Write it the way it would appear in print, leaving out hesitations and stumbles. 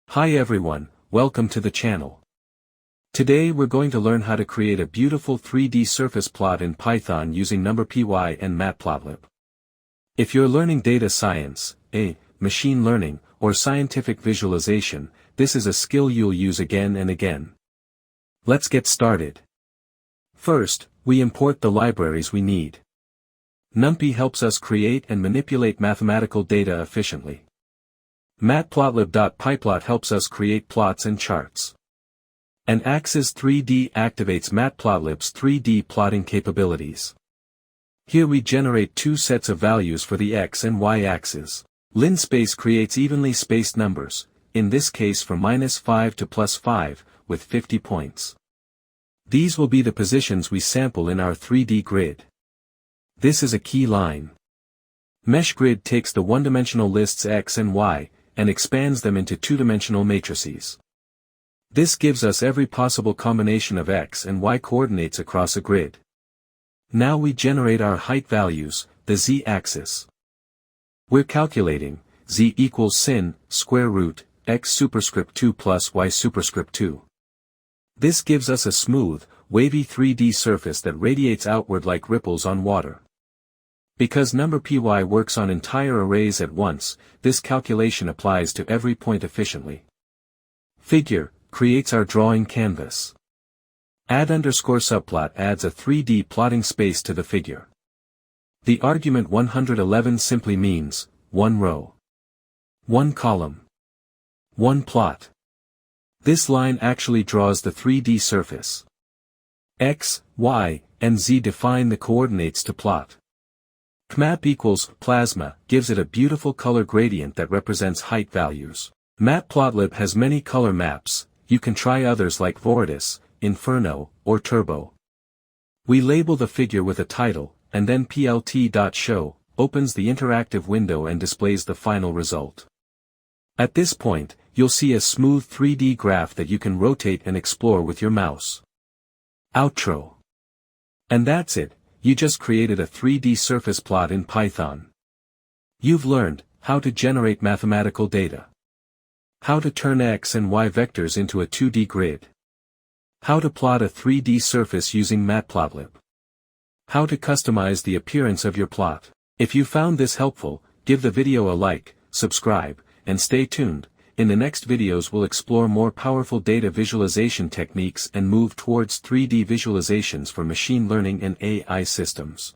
Hi everyone, welcome to the channel. Today we're going to learn how to create a beautiful 3D surface plot in Python using NumPy and Matplotlib. If you're learning data science, machine learning, or scientific visualization, this is a skill you'll use again and again. Let's get started. First, we import the libraries we need. NumPy helps us create and manipulate mathematical data efficiently. Matplotlib.pyplot helps us create plots and charts. And Axis 3D activates Matplotlib's 3D plotting capabilities. Here we generate two sets of values for the x and y axes. Linspace creates evenly spaced numbers, in this case from -5 to +5, with 50 points. These will be the positions we sample in our 3D grid. This is a key line. MeshGrid takes the one-dimensional lists x and y, and expands them into two-dimensional matrices. This gives us every possible combination of x and y coordinates across a grid. Now we generate our height values, the z-axis. We're calculating, z equals sin, square root, x superscript 2 plus y superscript 2. This gives us a smooth, wavy 3D surface that radiates outward like ripples on water. Because NumPy works on entire arrays at once, this calculation applies to every point efficiently. Figure creates our drawing canvas. Add_subplot adds a 3D plotting space to the figure. The argument 111 simply means, one row, one column, one plot. This line actually draws the 3D surface. X, Y, and Z define the coordinates to plot. Map equals plasma gives it a beautiful color gradient that represents height values. Matplotlib has many color maps, you can try others like Voridis, Inferno, or Turbo. We label the figure with a title, and then plt.show opens the interactive window and displays the final result. At this point, you'll see a smooth 3D graph that you can rotate and explore with your mouse. Outro. And that's it. You just created a 3D surface plot in Python. You've learned how to generate mathematical data, how to turn x and y vectors into a 2D grid, how to plot a 3D surface using Matplotlib, how to customize the appearance of your plot. If you found this helpful, give the video a like, subscribe, and stay tuned. In the next videos we'll explore more powerful data visualization techniques and move towards 3D visualizations for machine learning and AI systems.